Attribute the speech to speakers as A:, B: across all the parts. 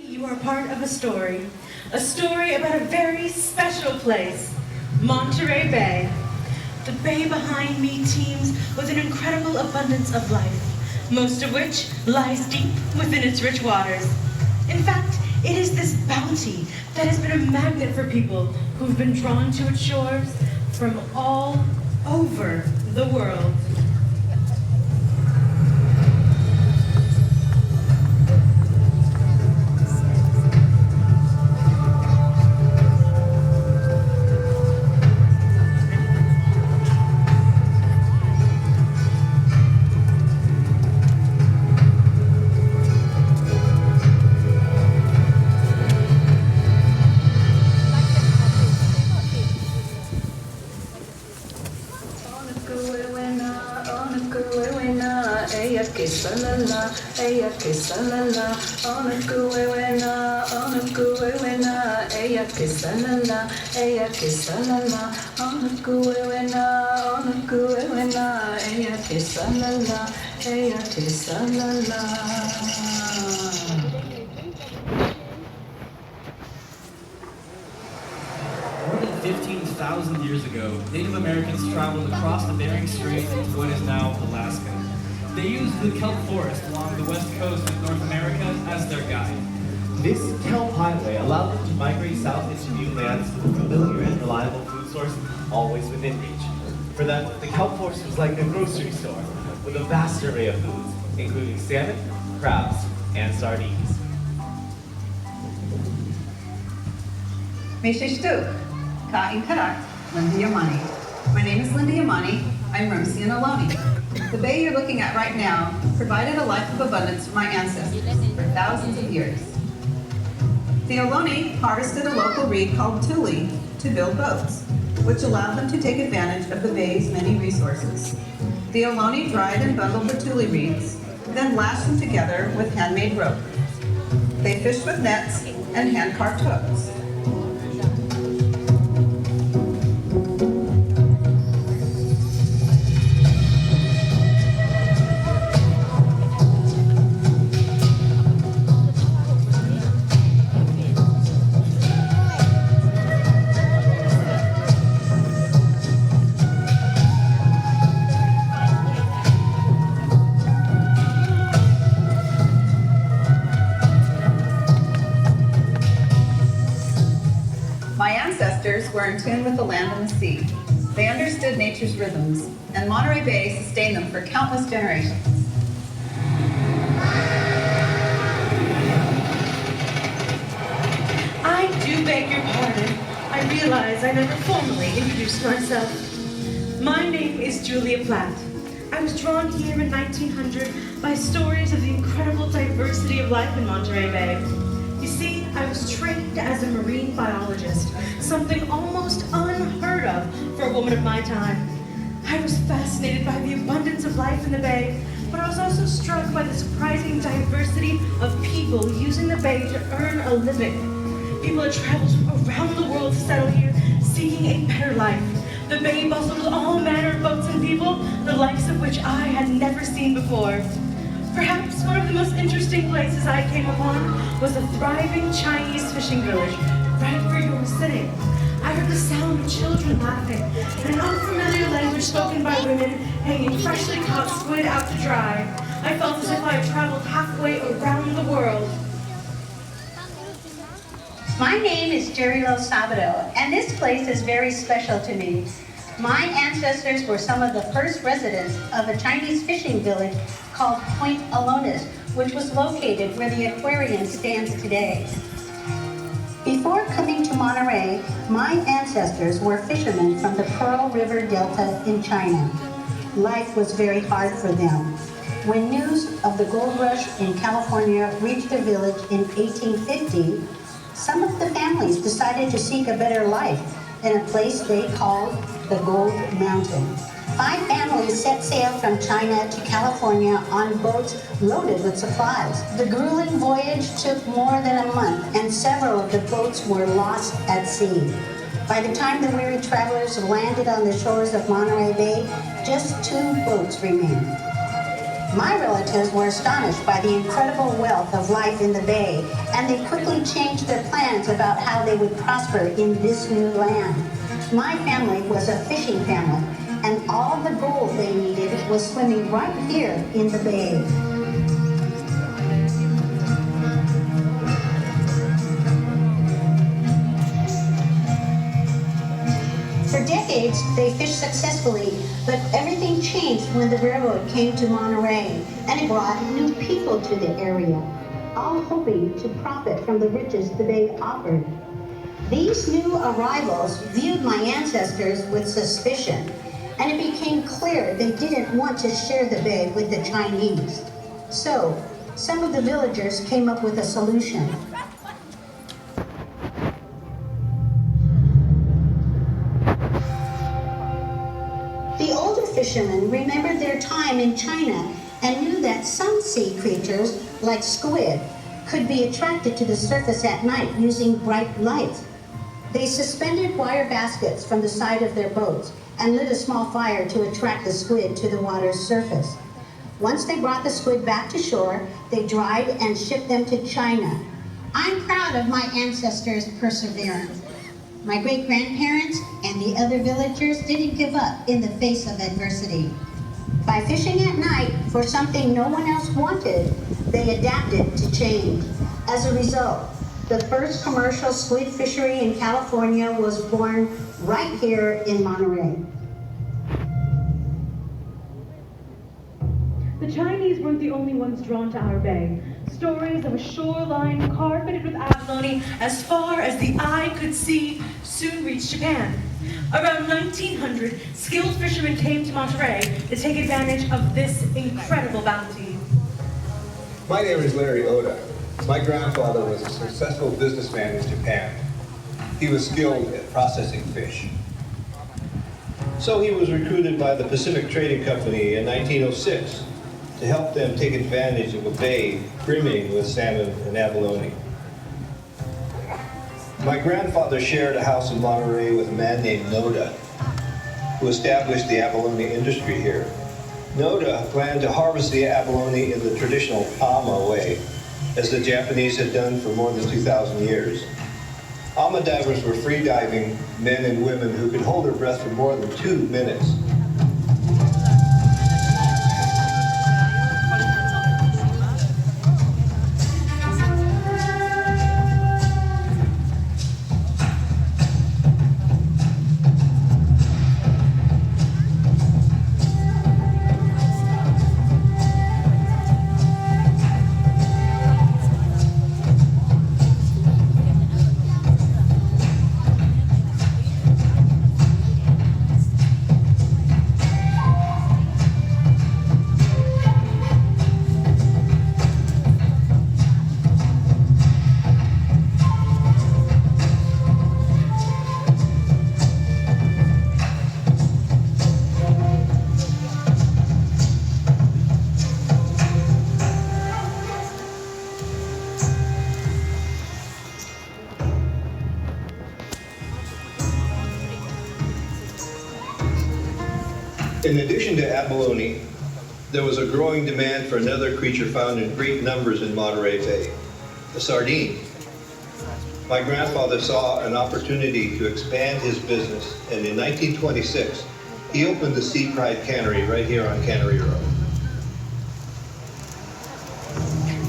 A: You are part of a story about a very special place, Monterey Bay. The bay behind me teems with an incredible abundance of life, most of which lies deep within its rich waters. In fact, it is this bounty that has been a magnet for people who've been drawn to its shores from all over the world.
B: Que salala, ella que salala, ona kuewena, ella que salala, ona kuewena, ella que salala.
C: More than 15,000 years ago, Native Americans traveled across the Bering Strait to what is now Alaska. They used the kelp forest along the west coast of North America as their guide.
D: This kelp highway allowed them to migrate south into new lands with a familiar and reliable food source always within reach. For them, the kelp forest was like a grocery store with a vast array of foods, including salmon, crabs, and sardines.
E: Meshishtuk, Ka'in Karak, Linda Yamani. My name is Linda Yamani. I'm from Sienaloni. The bay you're looking at right now provided a life of abundance for my ancestors for thousands of years. The Ohlone harvested a local reed called tule to build boats, which allowed them to take advantage of the bay's many resources. The Ohlone dried and bundled the tule reeds, then lashed them together with handmade rope. They fished with nets and hand-carved hooks. Were in tune with the land and the sea. They understood nature's rhythms, and Monterey Bay sustained them for countless generations.
A: I do beg your pardon. I realize I never formally introduced myself. My name is Julia Platt. I was drawn here in 1900 by stories of the incredible diversity of life in Monterey Bay. You see, I was trained as a marine biologist, something almost unheard of for a woman of my time. I was fascinated by the abundance of life in the bay, but I was also struck by the surprising diversity of people using the bay to earn a living. People had traveled around the world to settle here, seeking a better life. The bay bustled with all manner of boats and people, the likes of which I had never seen before. Perhaps one of the most interesting places I came upon was a thriving Chinese fishing village, right where you were sitting. I heard the sound of children laughing, and an unfamiliar language spoken by women hanging freshly caught squid out to dry. I felt as if I had traveled halfway around the world.
F: My name is Gerry Sabado, and this place is very special to me. My ancestors were some of the first residents of a Chinese fishing village called Point Alonis, which was located where the Aquarium stands today. Before coming to Monterey, my ancestors were fishermen from the Pearl River Delta in China. Life was very hard for them. When news of the gold rush in California reached the village in 1850, some of the families decided to seek a better life in a place they called the Gold Mountain. 5 families set sail from China to California on boats loaded with supplies. The grueling voyage took more than a month, and several of the boats were lost at sea. By the time the weary travelers landed on the shores of Monterey Bay, just 2 boats remained. My relatives were astonished by the incredible wealth of life in the bay, and they quickly changed their plans about how they would prosper in this new land. My family was a fishing family, and all the gold they needed was swimming right here in the bay. For decades, they fished successfully, but everything changed when the railroad came to Monterey, and it brought new people to the area, all hoping to profit from the riches the bay offered. These new arrivals viewed my ancestors with suspicion, and it became clear they didn't want to share the bay with the Chinese. So, some of the villagers came up with a solution. The older fishermen remembered their time in China and knew that some sea creatures, like squid, could be attracted to the surface at night using bright light. They suspended wire baskets from the side of their boats and lit a small fire to attract the squid to the water's surface. Once they brought the squid back to shore, they dried and shipped them to China. I'm proud of my ancestors' perseverance. My great-grandparents and the other villagers didn't give up in the face of adversity. By fishing at night for something no one else wanted, they adapted to change. As a result, the first commercial squid fishery in California was born right here in Monterey.
A: The Chinese weren't the only ones drawn to our bay. Stories of a shoreline carpeted with abalone as far as the eye could see soon reached Japan. Around 1900, skilled fishermen came to Monterey to take advantage of this incredible bounty.
G: My name is Larry Oda. My grandfather was a successful businessman in Japan. He was skilled at processing fish. So he was recruited by the Pacific Trading Company in 1906 to help them take advantage of a bay brimming with salmon and abalone. My grandfather shared a house in Monterey with a man named Noda, who established the abalone industry here. Noda planned to harvest the abalone in the traditional ama way, as the Japanese had done for more than 2,000 years. Ama divers were free diving men and women who could hold their breath for more than 2 minutes. In addition to abalone, there was a growing demand for another creature found in great numbers in Monterey Bay, the sardine. My grandfather saw an opportunity to expand his business, and in 1926, he opened the Sea Pride Cannery right here on Cannery Road.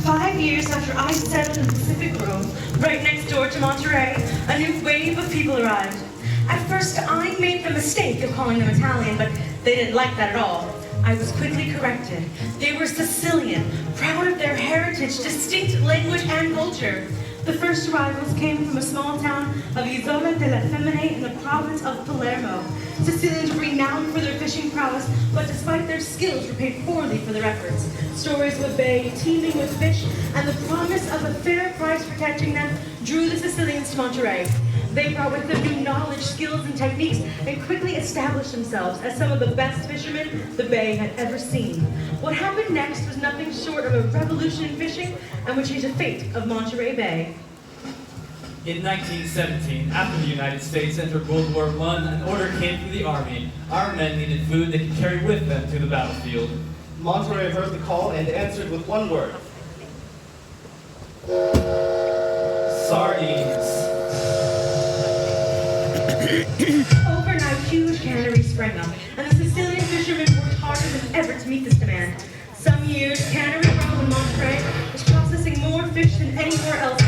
A: 5 years after I settled in the Pacific Grove, right next door to Monterey, a new wave of people arrived. At first, I made the mistake of calling them Italian, but they didn't like that at all. I was quickly corrected. They were Sicilian, proud of their heritage, distinct language, and culture. The first arrivals came from a small town of Isola della Femmine in the province of Palermo. Sicilians were renowned for their fishing prowess, but despite their skills, were paid poorly for their efforts. Stories of a bay teeming with fish and the promise of a fair price for catching them drew the Sicilians to Monterey. They brought with them new knowledge, skills, and techniques, and quickly established themselves as some of the best fishermen the bay had ever seen. What happened next was nothing short of a revolution in fishing and would change the fate of Monterey Bay.
C: In 1917, after the United States entered World War I, an order came from the Army. Our men needed food they could carry with them to the battlefield.
D: Monterey heard the call and answered with one word.
C: Sardines.
A: Overnight, huge canneries sprang up, and the Sicilian fishermen worked harder than ever to meet this demand. Some years, Cannery Row in Monterey was processing more fish than anywhere else